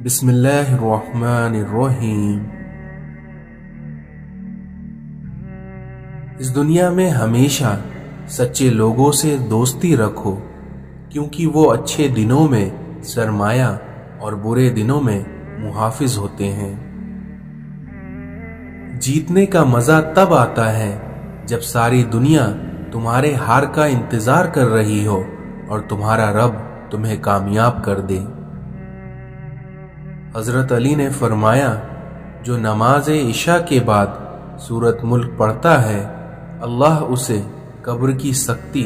بسم اللہ الرحمن الرحیم۔ اس دنیا میں ہمیشہ سچے لوگوں سے دوستی رکھو، کیونکہ وہ اچھے دنوں میں سرمایہ اور برے دنوں میں محافظ ہوتے ہیں۔ جیتنے کا مزہ تب آتا ہے جب ساری دنیا تمہارے ہار کا انتظار کر رہی ہو اور تمہارا رب تمہیں کامیاب کر دے۔ حضرت علی نے فرمایا، جو نماز عشاء کے بعد سورۃ ملک پڑھتا ہے، اللہ اسے قبر کی سختی،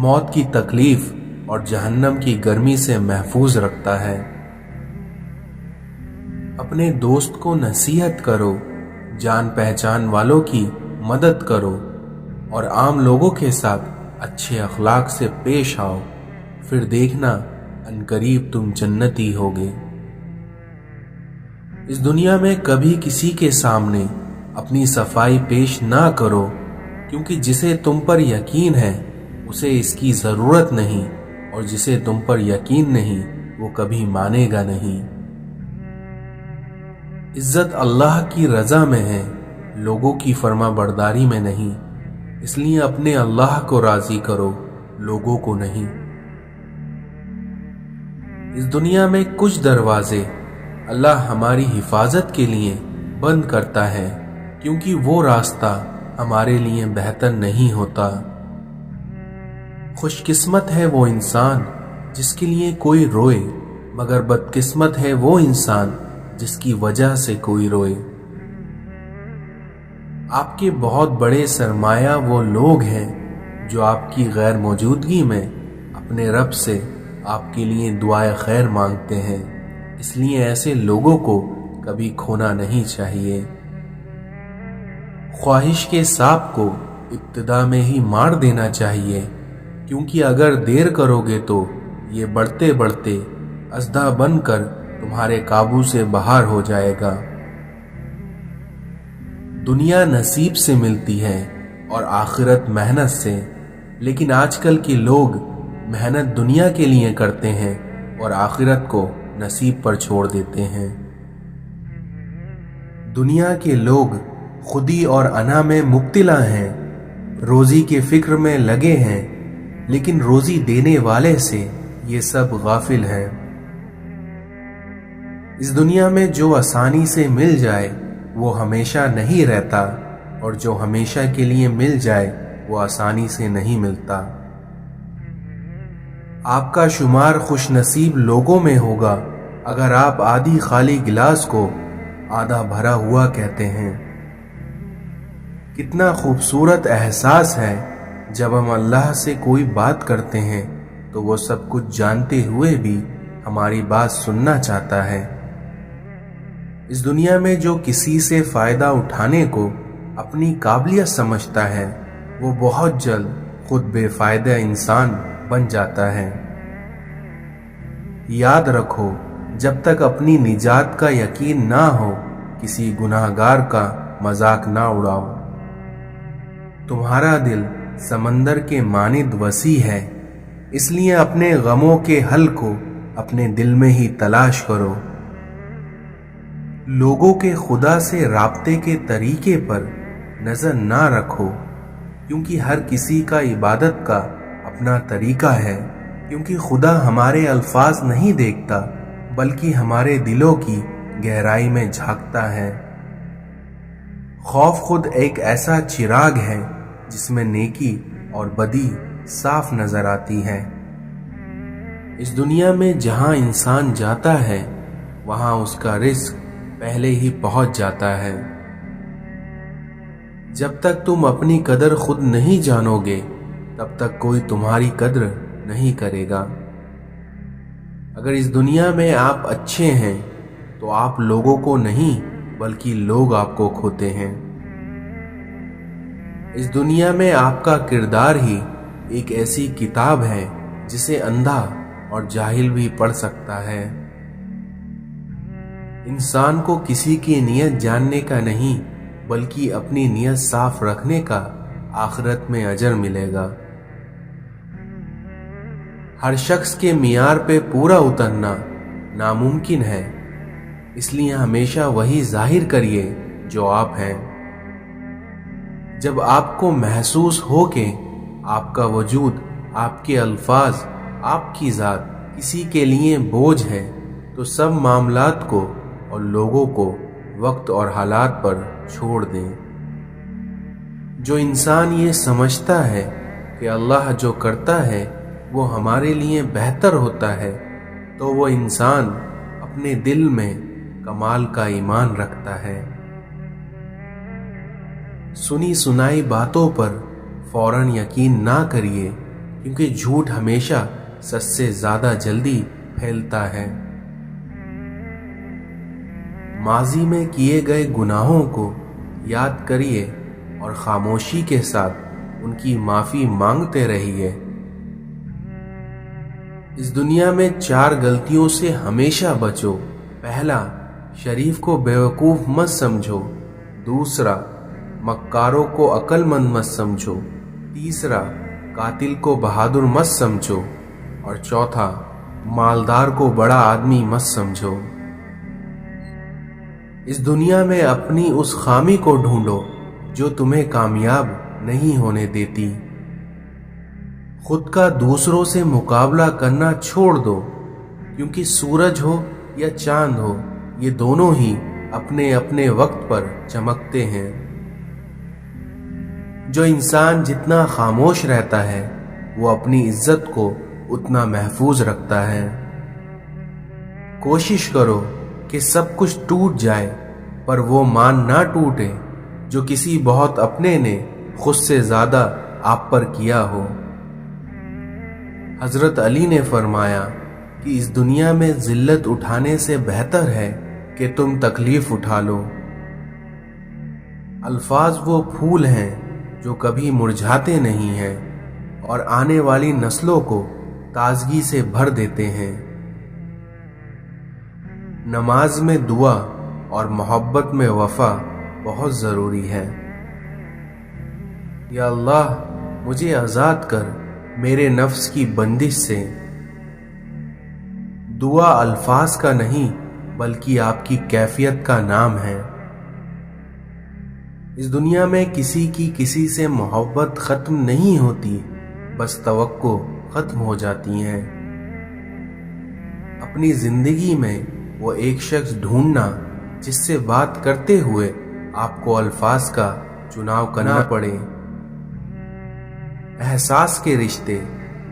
موت کی تکلیف اور جہنم کی گرمی سے محفوظ رکھتا ہے۔ اپنے دوست کو نصیحت کرو، جان پہچان والوں کی مدد کرو اور عام لوگوں کے ساتھ اچھے اخلاق سے پیش آؤ، پھر دیکھنا عنقریب تم جنتی ہوگے۔ اس دنیا میں کبھی کسی کے سامنے اپنی صفائی پیش نہ کرو، کیونکہ جسے تم پر یقین ہے اسے اس کی ضرورت نہیں، اور جسے تم پر یقین نہیں وہ کبھی مانے گا نہیں۔ عزت اللہ کی رضا میں ہے، لوگوں کی فرما برداری میں نہیں، اس لیے اپنے اللہ کو راضی کرو، لوگوں کو نہیں۔ اس دنیا میں کچھ دروازے اللہ ہماری حفاظت کے لیے بند کرتا ہے، کیونکہ وہ راستہ ہمارے لیے بہتر نہیں ہوتا۔ خوش قسمت ہے وہ انسان جس کے لیے کوئی روئے، مگر بدقسمت ہے وہ انسان جس کی وجہ سے کوئی روئے۔ آپ کے بہت بڑے سرمایہ وہ لوگ ہیں جو آپ کی غیر موجودگی میں اپنے رب سے آپ کے لیے دعائے خیر مانگتے ہیں، اس لیے ایسے لوگوں کو کبھی کھونا نہیں چاہیے۔ خواہش کے سانپ کو ابتدا میں ہی مار دینا چاہیے، کیونکہ اگر دیر کرو گے تو یہ بڑھتے بڑھتے اژدہا بن کر تمہارے قابو سے باہر ہو جائے گا۔ دنیا نصیب سے ملتی ہے اور آخرت محنت سے، لیکن آج کل کے لوگ محنت دنیا کے لیے کرتے ہیں اور آخرت کو نصیب پر چھوڑ دیتے ہیں۔ دنیا کے لوگ خودی اور انا میں مبتلا ہیں، روزی کے فکر میں لگے ہیں، لیکن روزی دینے والے سے یہ سب غافل ہیں۔ اس دنیا میں جو آسانی سے مل جائے وہ ہمیشہ نہیں رہتا، اور جو ہمیشہ کے لیے مل جائے وہ آسانی سے نہیں ملتا۔ آپ کا شمار خوش نصیب لوگوں میں ہوگا اگر آپ آدھی خالی گلاس کو آدھا بھرا ہوا کہتے ہیں۔ کتنا خوبصورت احساس ہے جب ہم اللہ سے کوئی بات کرتے ہیں تو وہ سب کچھ جانتے ہوئے بھی ہماری بات سننا چاہتا ہے۔ اس دنیا میں جو کسی سے فائدہ اٹھانے کو اپنی قابلیت سمجھتا ہے وہ بہت جلد خود بے فائدہ انسان بن جاتا ہے۔ یاد رکھو، جب تک اپنی نجات کا یقین نہ ہو کسی گناہگار کا مذاق نہ اڑاؤ۔ تمہارا دل سمندر کے مانند وسیع ہے، اس لیے اپنے غموں کے حل کو اپنے دل میں ہی تلاش کرو۔ لوگوں کے خدا سے رابطے کے طریقے پر نظر نہ رکھو، کیونکہ ہر کسی کا عبادت کا اپنا طریقہ ہے، کیونکہ خدا ہمارے الفاظ نہیں دیکھتا بلکہ ہمارے دلوں کی گہرائی میں جھانکتا ہے۔ خوف خود ایک ایسا چراغ ہے جس میں نیکی اور بدی صاف نظر آتی ہے۔ اس دنیا میں جہاں انسان جاتا ہے وہاں اس کا رزق پہلے ہی پہنچ جاتا ہے۔ جب تک تم اپنی قدر خود نہیں جانو گے تب تک کوئی تمہاری قدر نہیں کرے گا۔ اگر اس دنیا میں آپ اچھے ہیں تو آپ لوگوں کو نہیں بلکہ لوگ آپ کو کھوتے ہیں۔ اس دنیا میں آپ کا کردار ہی ایک ایسی کتاب ہے جسے اندھا اور جاہل بھی پڑھ سکتا ہے۔ انسان کو کسی کی نیت جاننے کا نہیں بلکہ اپنی نیت صاف رکھنے کا آخرت میں اجر ملے گا۔ ہر شخص کے معیار پہ پورا اترنا ناممکن ہے، اس لیے ہمیشہ وہی ظاہر کریے جو آپ ہیں۔ جب آپ کو محسوس ہو کہ آپ کا وجود، آپ کے الفاظ، آپ کی ذات کسی کے لیے بوجھ ہے تو سب معاملات کو اور لوگوں کو وقت اور حالات پر چھوڑ دیں۔ جو انسان یہ سمجھتا ہے کہ اللہ جو کرتا ہے وہ ہمارے لیے بہتر ہوتا ہے تو وہ انسان اپنے دل میں کمال کا ایمان رکھتا ہے۔ سنی سنائی باتوں پر فوراً یقین نہ کریے، کیونکہ جھوٹ ہمیشہ سچ سے زیادہ جلدی پھیلتا ہے۔ ماضی میں کیے گئے گناہوں کو یاد کریے اور خاموشی کے ساتھ ان کی معافی مانگتے رہیے۔ اس دنیا میں 4 غلطیوں سے ہمیشہ بچو۔ پہلا، شریف کو بیوقوف مت سمجھو۔ دوسرا، مکاروں کو عقل مند مت سمجھو۔ تیسرا، قاتل کو بہادر مت سمجھو۔ اور چوتھا، مالدار کو بڑا آدمی مت سمجھو۔ اس دنیا میں اپنی اس خامی کو ڈھونڈو جو تمہیں کامیاب نہیں ہونے دیتی۔ خود کا دوسروں سے مقابلہ کرنا چھوڑ دو، کیونکہ سورج ہو یا چاند ہو، یہ دونوں ہی اپنے اپنے وقت پر چمکتے ہیں۔ جو انسان جتنا خاموش رہتا ہے وہ اپنی عزت کو اتنا محفوظ رکھتا ہے۔ کوشش کرو کہ سب کچھ ٹوٹ جائے، پر وہ مان نہ ٹوٹے جو کسی بہت اپنے نے خود سے زیادہ آپ پر کیا ہو۔ حضرت علی نے فرمایا کہ اس دنیا میں ذلت اٹھانے سے بہتر ہے کہ تم تکلیف اٹھا لو۔ الفاظ وہ پھول ہیں جو کبھی مرجھاتے نہیں ہیں اور آنے والی نسلوں کو تازگی سے بھر دیتے ہیں۔ نماز میں دعا اور محبت میں وفا بہت ضروری ہے۔ یا اللہ، مجھے آزاد کر میرے نفس کی بندش سے۔ دعا الفاظ کا نہیں بلکہ آپ کی کیفیت کا نام ہے۔ اس دنیا میں کسی کی کسی سے محبت ختم نہیں ہوتی، بس توقع ختم ہو جاتی ہیں۔ اپنی زندگی میں وہ ایک شخص ڈھونڈنا جس سے بات کرتے ہوئے آپ کو الفاظ کا چناؤ کرنا پڑے۔ احساس کے رشتے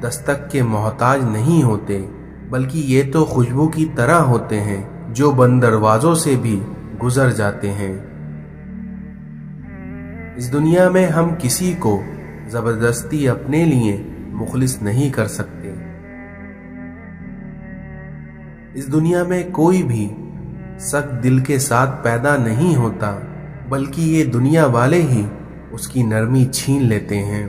دستک کے محتاج نہیں ہوتے، بلکہ یہ تو خوشبو کی طرح ہوتے ہیں جو بند دروازوں سے بھی گزر جاتے ہیں۔ اس دنیا میں ہم کسی کو زبردستی اپنے لیے مخلص نہیں کر سکتے۔ اس دنیا میں کوئی بھی سخت دل کے ساتھ پیدا نہیں ہوتا، بلکہ یہ دنیا والے ہی اس کی نرمی چھین لیتے ہیں۔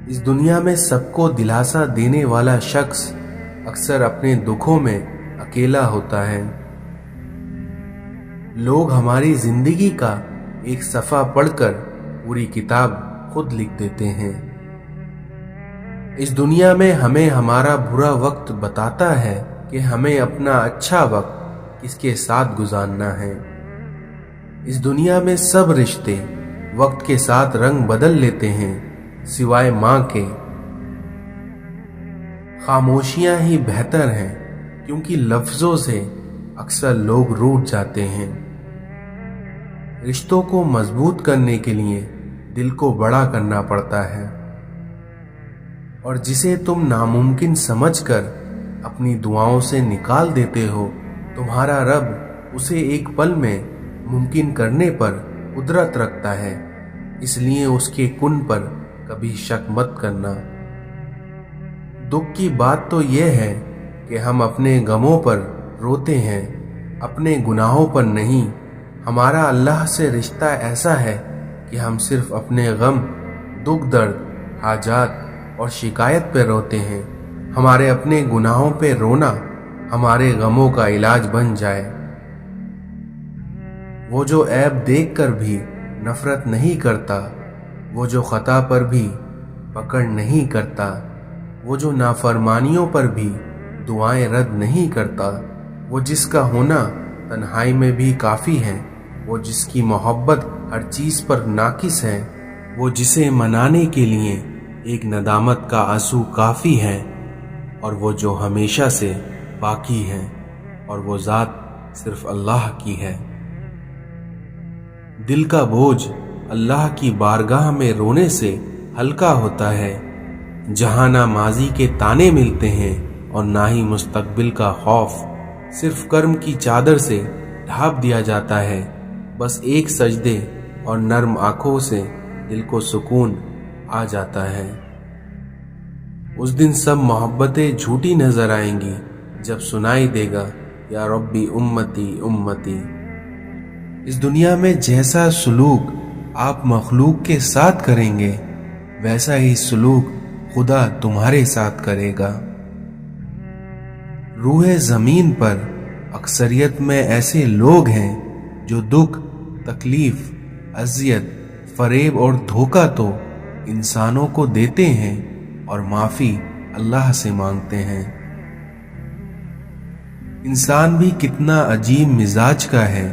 اس دنیا میں سب کو دلاسا دینے والا شخص اکثر اپنے دکھوں میں اکیلا ہوتا ہے۔ لوگ ہماری زندگی کا ایک صفحہ پڑھ کر پوری کتاب خود لکھ دیتے ہیں۔ اس دنیا میں ہمیں ہمارا برا وقت بتاتا ہے کہ ہمیں اپنا اچھا وقت کس کے ساتھ گزارنا ہے۔ اس دنیا میں سب رشتے وقت کے ساتھ رنگ بدل لیتے ہیں، سوائے ماں کے۔ خاموشیاں ہی بہتر ہیں، کیونکہ لفظوں سے اکثر لوگ روٹھ جاتے ہیں۔ رشتوں کو مضبوط کرنے کے لیے دل کو بڑا کرنا پڑتا ہے، اور جسے تم ناممکن سمجھ کر اپنی دعاؤں سے نکال دیتے ہو، تمہارا رب اسے ایک پل میں ممکن کرنے پر قدرت رکھتا ہے۔ اس لیے اس کے کن پر کبھی شک مت کرنا۔ دکھ کی بات تو یہ ہے کہ ہم اپنے غموں پر روتے ہیں، اپنے گناہوں پر نہیں۔ ہمارا اللہ سے رشتہ ایسا ہے کہ ہم صرف اپنے غم، دکھ، درد، حاجات اور شکایت پہ روتے ہیں۔ ہمارے اپنے گناہوں پہ رونا ہمارے غموں کا علاج بن جائے۔ وہ جو عیب دیکھ کر بھی نفرت نہیں کرتا، وہ جو خطا پر بھی پکڑ نہیں کرتا، وہ جو نافرمانیوں پر بھی دعائیں رد نہیں کرتا، وہ جس کا ہونا تنہائی میں بھی کافی ہے، وہ جس کی محبت ہر چیز پر ناقص ہے، وہ جسے منانے کے لیے ایک ندامت کا آنسو کافی ہے، اور وہ جو ہمیشہ سے باقی ہے، اور وہ ذات صرف اللہ کی ہے۔ دل کا بوجھ اللہ کی بارگاہ میں رونے سے ہلکا ہوتا ہے، جہاں نہ ماضی کے تانے ملتے ہیں اور نہ ہی مستقبل کا خوف، صرف کرم کی چادر سے ڈھانپ دیا جاتا ہے۔ بس ایک سجدے اور نرم آنکھوں سے دل کو سکون آ جاتا ہے۔ اس دن سب محبتیں جھوٹی نظر آئیں گی جب سنائی دے گا یا ربی امتی امتی۔ اس دنیا میں جیسا سلوک آپ مخلوق کے ساتھ کریں گے، ویسا ہی سلوک خدا تمہارے ساتھ کرے گا۔ روح زمین پر اکثریت میں ایسے لوگ ہیں جو دکھ، تکلیف، اذیت، فریب اور دھوکہ تو انسانوں کو دیتے ہیں اور معافی اللہ سے مانگتے ہیں۔ انسان بھی کتنا عجیب مزاج کا ہے،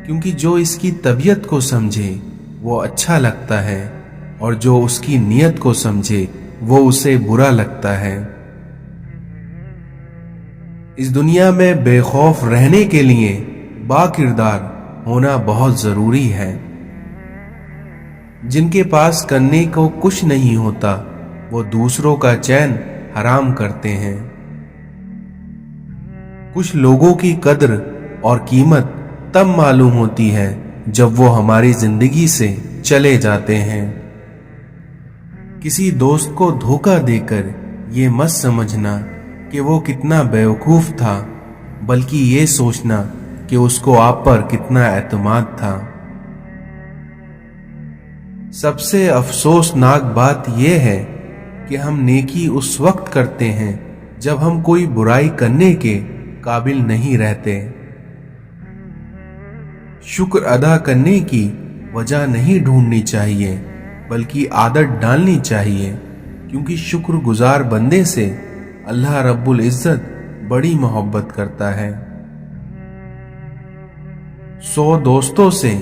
کیونکہ جو اس کی طبیعت کو سمجھے وہ اچھا لگتا ہے، اور جو اس کی نیت کو سمجھے وہ اسے برا لگتا ہے۔ اس دنیا میں بے خوف رہنے کے لیے با کردار ہونا بہت ضروری ہے۔ جن کے پاس کرنے کو کچھ نہیں ہوتا وہ دوسروں کا چین حرام کرتے ہیں۔ کچھ لوگوں کی قدر اور قیمت تب معلوم ہوتی ہے جب وہ ہماری زندگی سے چلے جاتے ہیں۔ کسی دوست کو دھوکہ دے کر یہ مت سمجھنا کہ وہ کتنا بیوقوف تھا، بلکہ یہ سوچنا کہ اس کو آپ پر کتنا اعتماد تھا۔ سب سے افسوسناک بات یہ ہے کہ ہم نیکی اس وقت کرتے ہیں جب ہم کوئی برائی کرنے کے قابل نہیں رہتے۔ شکر ادا کرنے کی وجہ نہیں ڈھونڈنی چاہیے، بلکہ عادت ڈالنی چاہیے، کیونکہ شکر گزار بندے سے اللہ رب العزت بڑی محبت کرتا ہے۔ 100 دوستوں سے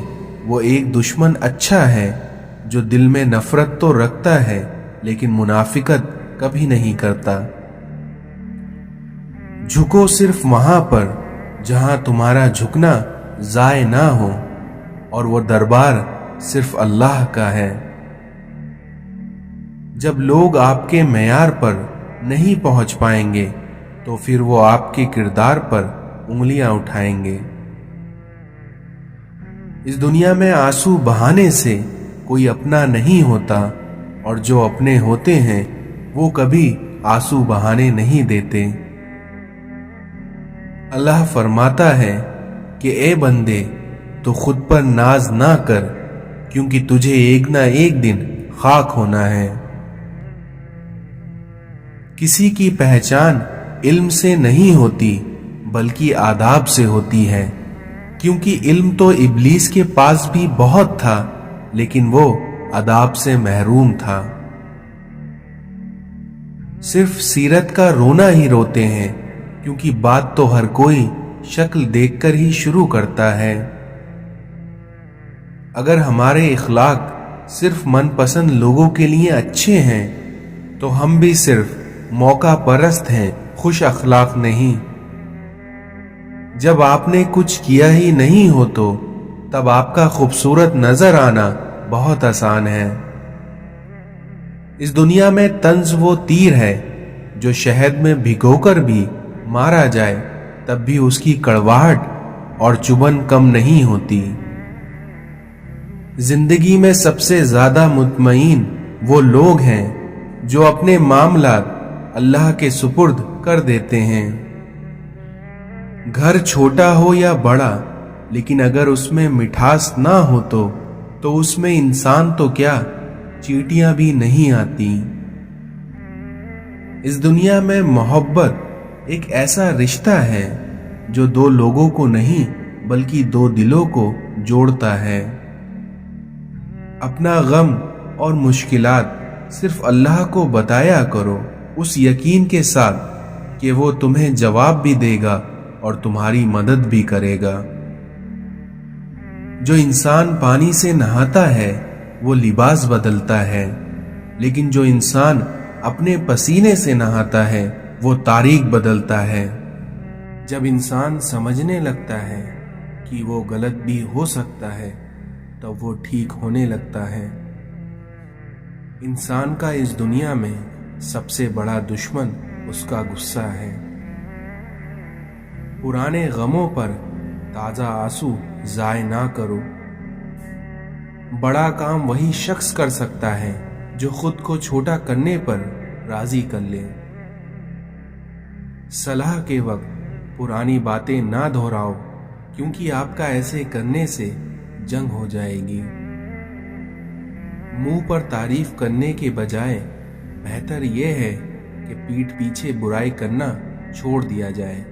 وہ ایک دشمن اچھا ہے جو دل میں نفرت تو رکھتا ہے لیکن منافقت کبھی نہیں کرتا۔ جھکو صرف وہاں پر جہاں تمہارا جھکنا ضائع نہ ہو، اور وہ دربار صرف اللہ کا ہے۔ جب لوگ آپ کے معیار پر نہیں پہنچ پائیں گے تو پھر وہ آپ کے کردار پر انگلیاں اٹھائیں گے۔ اس دنیا میں آنسو بہانے سے کوئی اپنا نہیں ہوتا، اور جو اپنے ہوتے ہیں وہ کبھی آنسو بہانے نہیں دیتے۔ اللہ فرماتا ہے کہ اے بندے تو خود پر ناز نہ کر، کیونکہ تجھے ایک نہ ایک دن خاک ہونا ہے۔ کسی کی پہچان علم سے نہیں ہوتی بلکہ آداب سے ہوتی ہے، کیونکہ علم تو ابلیس کے پاس بھی بہت تھا لیکن وہ آداب سے محروم تھا۔ صرف سیرت کا رونا ہی روتے ہیں، کیونکہ بات تو ہر کوئی شکل دیکھ کر ہی شروع کرتا ہے۔ اگر ہمارے اخلاق صرف من پسند لوگوں کے لیے اچھے ہیں تو ہم بھی صرف موقع پرست ہیں، خوش اخلاق نہیں۔ جب آپ نے کچھ کیا ہی نہیں ہو تو تب آپ کا خوبصورت نظر آنا بہت آسان ہے۔ اس دنیا میں طنز وہ تیر ہے جو شہد میں بھگو کر بھی مارا جائے تب بھی اس کی کڑواہٹ اور چبھن کم نہیں ہوتی۔ زندگی میں سب سے زیادہ مطمئن وہ لوگ ہیں جو اپنے معاملات اللہ کے سپرد کر دیتے ہیں۔ گھر چھوٹا ہو یا بڑا، لیکن اگر اس میں مٹھاس نہ ہو تو اس میں انسان تو کیا چیٹیاں بھی نہیں آتی۔ اس دنیا میں محبت ایک ایسا رشتہ ہے جو دو لوگوں کو نہیں بلکہ دو دلوں کو جوڑتا ہے۔ اپنا غم اور مشکلات صرف اللہ کو بتایا کرو، اس یقین کے ساتھ کہ وہ تمہیں جواب بھی دے گا اور تمہاری مدد بھی کرے گا۔ جو انسان پانی سے نہاتا ہے وہ لباس بدلتا ہے، لیکن جو انسان اپنے پسینے سے نہاتا ہے وہ تاریخ بدلتا ہے۔ جب انسان سمجھنے لگتا ہے کہ وہ غلط بھی ہو سکتا ہے تب وہ ٹھیک ہونے لگتا ہے۔ انسان کا اس دنیا میں سب سے بڑا دشمن اس کا غصہ ہے۔ پرانے غموں پر تازہ آنسو ضائع نہ کرو۔ بڑا کام وہی شخص کر سکتا ہے جو خود کو چھوٹا کرنے پر راضی کر لے۔ صلاح کے وقت پرانی باتیں نہ دہراؤ، کیونکہ آپ کا ایسے کرنے سے جنگ ہو جائے گی۔ منہ پر تعریف کرنے کے بجائے بہتر یہ ہے کہ پیٹھ پیچھے برائی کرنا چھوڑ دیا جائے۔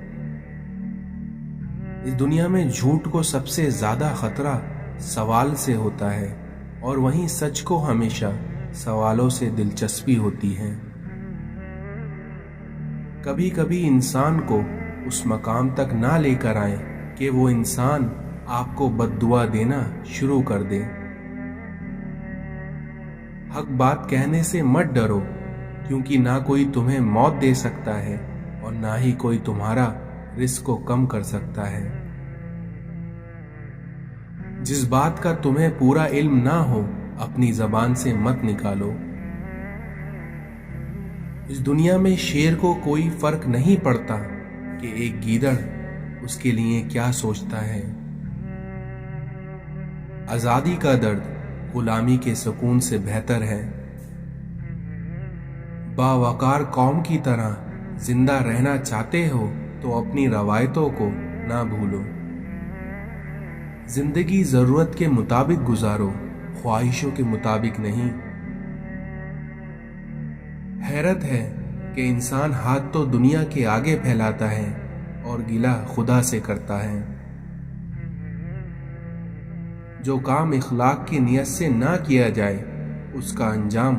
اس دنیا میں جھوٹ کو سب سے زیادہ خطرہ سوال سے ہوتا ہے، اور وہیں سچ کو ہمیشہ سوالوں سے دلچسپی ہوتی ہے۔ کبھی کبھی انسان کو اس مقام تک نہ لے کر آئیں کہ وہ انسان آپ کو بد دعا دینا شروع کر دے۔ حق بات کہنے سے مت ڈرو، کیونکہ نہ کوئی تمہیں موت دے سکتا ہے اور نہ ہی کوئی تمہارا رزق کو کم کر سکتا ہے۔ جس بات کا تمہیں پورا علم نہ ہو اپنی زبان سے مت نکالو۔ اس دنیا میں شیر کو کوئی فرق نہیں پڑتا کہ ایک گیدڑ اس کے لیے کیا سوچتا ہے۔ آزادی کا درد غلامی کے سکون سے بہتر ہے۔ باوقار قوم کی طرح زندہ رہنا چاہتے ہو تو اپنی روایتوں کو نہ بھولو۔ زندگی ضرورت کے مطابق گزارو، خواہشوں کے مطابق نہیں۔ حیرت ہے کہ انسان ہاتھ تو دنیا کے آگے پھیلاتا ہے اور گلہ خدا سے کرتا ہے۔ جو کام اخلاق کی نیت سے نہ کیا جائے اس کا انجام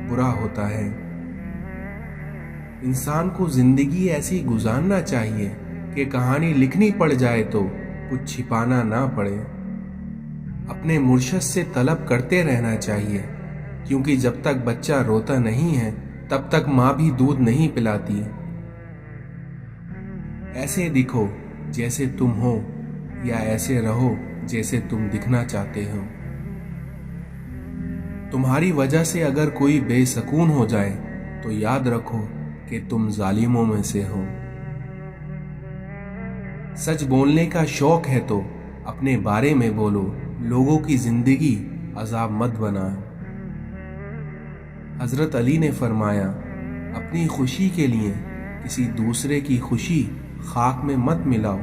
برا ہوتا ہے۔ انسان کو زندگی ایسی گزارنا چاہیے کہ کہانی لکھنی پڑ جائے تو کچھ چھپانا نہ پڑے۔ اپنے مرشد سے طلب کرتے رہنا چاہیے، کیونکہ جب تک بچہ روتا نہیں ہے تب تک ماں بھی دودھ نہیں پلاتی۔ ایسے دکھو جیسے تم ہو، یا ایسے رہو جیسے تم دکھنا چاہتے ہو۔ تمہاری وجہ سے اگر کوئی بے سکون ہو جائے تو یاد رکھو کہ تم ظالموں میں سے ہو۔ سچ بولنے کا شوق ہے تو اپنے بارے میں بولو، لوگوں کی زندگی عذاب مت بنا۔ حضرت علی نے فرمایا، اپنی خوشی کے لیے کسی دوسرے کی خوشی خاک میں مت ملاؤ،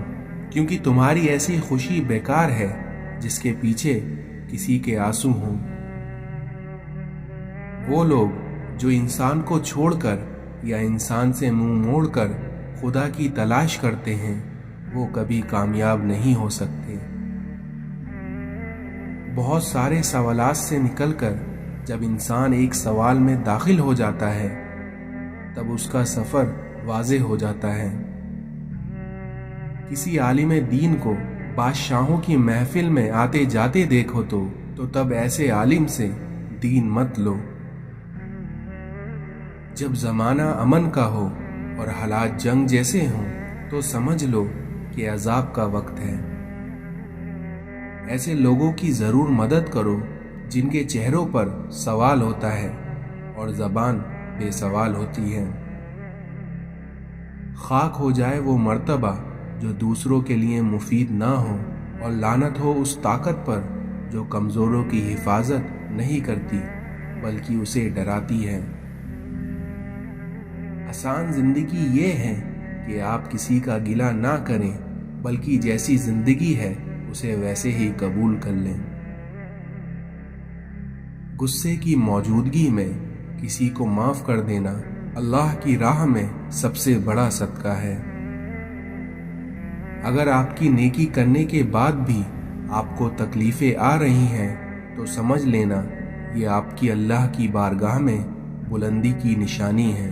کیونکہ تمہاری ایسی خوشی بیکار ہے جس کے پیچھے کسی کے آنسو ہوں۔ وہ لوگ جو انسان کو چھوڑ کر یا انسان سے منہ موڑ کر خدا کی تلاش کرتے ہیں وہ کبھی کامیاب نہیں ہو سکتے۔ بہت سارے سوالات سے نکل کر جب انسان ایک سوال میں داخل ہو جاتا ہے تب اس کا سفر واضح ہو جاتا ہے۔ کسی عالم دین کو بادشاہوں کی محفل میں آتے جاتے دیکھو تو تب ایسے عالم سے دین مت لو۔ جب زمانہ امن کا ہو اور حالات جنگ جیسے ہوں تو سمجھ لو کہ عذاب کا وقت ہے۔ ایسے لوگوں کی ضرور مدد کرو جن کے چہروں پر سوال ہوتا ہے اور زبان بے سوال ہوتی ہے۔ خاک ہو جائے وہ مرتبہ جو دوسروں کے لیے مفید نہ ہو، اور لعنت ہو اس طاقت پر جو کمزوروں کی حفاظت نہیں کرتی بلکہ اسے ڈراتی ہے۔ آسان زندگی یہ ہے کہ آپ کسی کا گلہ نہ کریں بلکہ جیسی زندگی ہے اسے ویسے ہی قبول کر لیں۔ غصے کی موجودگی میں کسی کو معاف کر دینا اللہ کی راہ میں سب سے بڑا صدقہ ہے۔ اگر آپ کی نیکی کرنے کے بعد بھی آپ کو تکلیفیں آ رہی ہیں تو سمجھ لینا یہ آپ کی اللہ کی بارگاہ میں بلندی کی نشانی ہے۔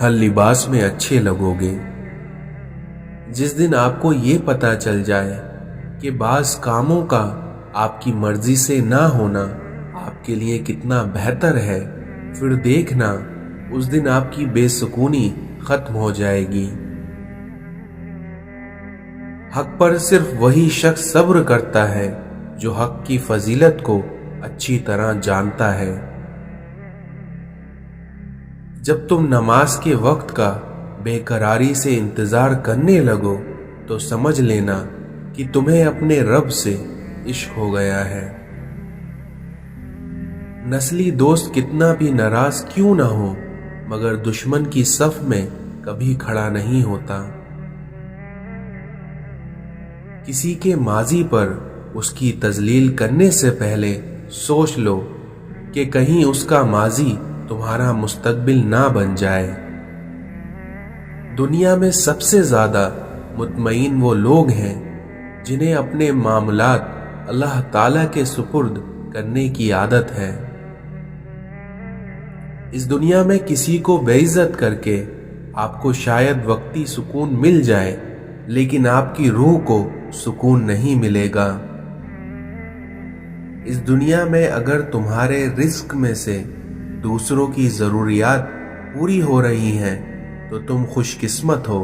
ہر لباس میں اچھے لگوگے۔ جس دن آپ کو یہ پتہ چل جائے کہ بعض کاموں کا آپ کی مرضی سے نہ ہونا آپ کے لیے کتنا بہتر ہے، پھر دیکھنا اس دن آپ کی بے سکونی ختم ہو جائے گی۔ حق پر صرف وہی شخص صبر کرتا ہے جو حق کی فضیلت کو اچھی طرح جانتا ہے۔ جب تم نماز کے وقت کا بے قراری سے انتظار کرنے لگو تو سمجھ لینا کہ تمہیں اپنے رب سے عشق ہو گیا ہے۔ نسلی دوست کتنا بھی ناراض کیوں نہ ہو، مگر دشمن کی صف میں کبھی کھڑا نہیں ہوتا۔ کسی کے ماضی پر اس کی تذلیل کرنے سے پہلے سوچ لو کہ کہیں اس کا ماضی تمہارا مستقبل نہ بن جائے۔ دنیا میں سب سے زیادہ مطمئن وہ لوگ ہیں جنہیں اپنے معاملات اللہ تعالیٰ کے سپرد کرنے کی عادت ہے۔ اس دنیا میں کسی کو بے عزت کر کے آپ کو شاید وقتی سکون مل جائے، لیکن آپ کی روح کو سکون نہیں ملے گا۔ اس دنیا میں اگر تمہارے رزق میں سے دوسروں کی ضروریات پوری ہو رہی ہیں تو تم خوش قسمت ہو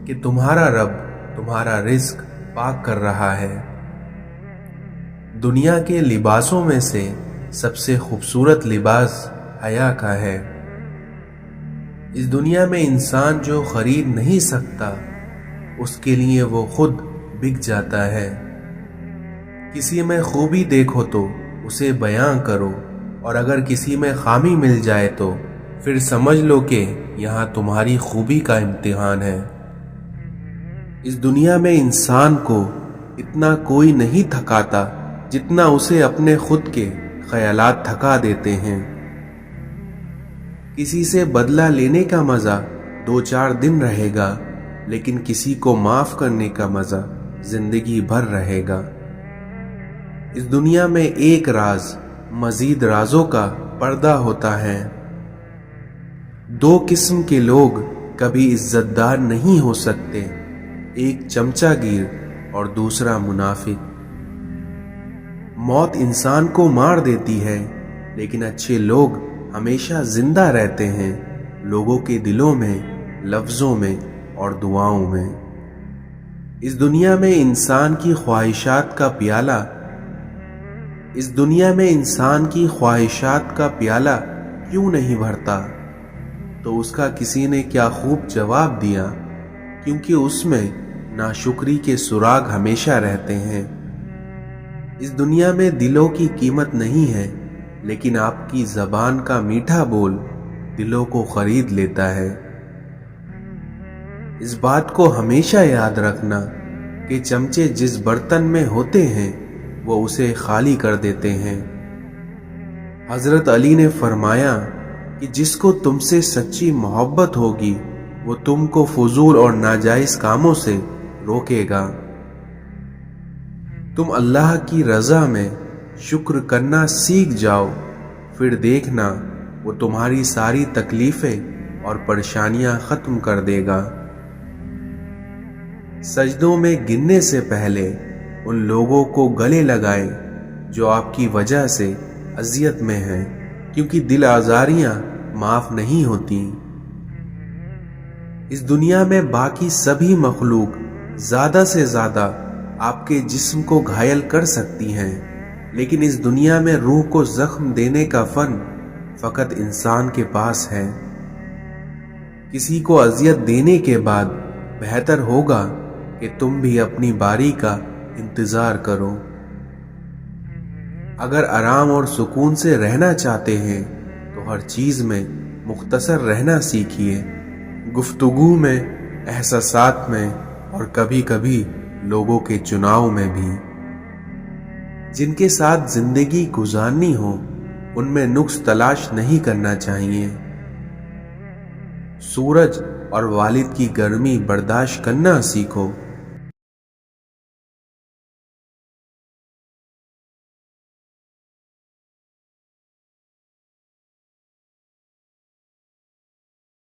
کہ تمہارا رب تمہارا رزق پاک کر رہا ہے۔ دنیا کے لباسوں میں سے سب سے خوبصورت لباس حیا کا ہے۔ اس دنیا میں انسان جو خرید نہیں سکتا اس کے لیے وہ خود بک جاتا ہے۔ کسی میں خوبی دیکھو تو اسے بیاں کرو، اور اگر کسی میں خامی مل جائے تو پھر سمجھ لو کہ یہاں تمہاری خوبی کا امتحان ہے۔ اس دنیا میں انسان کو اتنا کوئی نہیں تھکاتا جتنا اسے اپنے خود کے خیالات تھکا دیتے ہیں۔ کسی سے بدلہ لینے کا مزہ 2-4 دن رہے گا، لیکن کسی کو معاف کرنے کا مزہ زندگی بھر رہے گا۔ اس دنیا میں ایک راز مزید رازوں کا پردہ ہوتا ہے۔ 2 قسم کے لوگ کبھی عزت دار نہیں ہو سکتے، ایک چمچہ گیر اور دوسرا منافق۔ موت انسان کو مار دیتی ہے، لیکن اچھے لوگ ہمیشہ زندہ رہتے ہیں، لوگوں کے دلوں میں، لفظوں میں اور دعاؤں میں۔ اس دنیا میں انسان کی خواہشات کا پیالہ کیوں نہیں بھرتا؟ تو اس کا کسی نے کیا خوب جواب دیا، کیونکہ اس میں ناشکری کے سراغ ہمیشہ رہتے ہیں۔ اس دنیا میں دلوں کی قیمت نہیں ہے، لیکن آپ کی زبان کا میٹھا بول دلوں کو خرید لیتا ہے۔ اس بات کو ہمیشہ یاد رکھنا کہ چمچے جس برتن میں ہوتے ہیں وہ اسے خالی کر دیتے ہیں۔ حضرت علی نے فرمایا کہ جس کو تم سے سچی محبت ہوگی وہ تم کو فضول اور ناجائز کاموں سے روکے گا۔ تم اللہ کی رضا میں شکر کرنا سیکھ جاؤ، پھر دیکھنا وہ تمہاری ساری تکلیفیں اور پریشانیاں ختم کر دے گا۔ سجدوں میں گرنے سے پہلے ان لوگوں کو گلے لگائیں جو آپ کی وجہ سے اذیت میں ہیں، کیونکہ دل آزاریاں معاف نہیں ہوتی۔ اس دنیا میں باقی سبھی مخلوق زیادہ سے زیادہ آپ کے جسم کو گھائل کر سکتی ہیں، لیکن اس دنیا میں روح کو زخم دینے کا فن فقط انسان کے پاس ہے۔ کسی کو اذیت دینے کے بعد بہتر ہوگا کہ تم بھی اپنی باری کا انتظار کرو۔ اگر آرام اور سکون سے رہنا چاہتے ہیں تو ہر چیز میں مختصر رہنا سیکھیے، گفتگو میں، احساسات میں اور کبھی کبھی لوگوں کے چناؤ میں بھی۔ جن کے ساتھ زندگی گزارنی ہو ان میں نقص تلاش نہیں کرنا چاہیے۔ سورج اور والد کی گرمی برداشت کرنا سیکھو،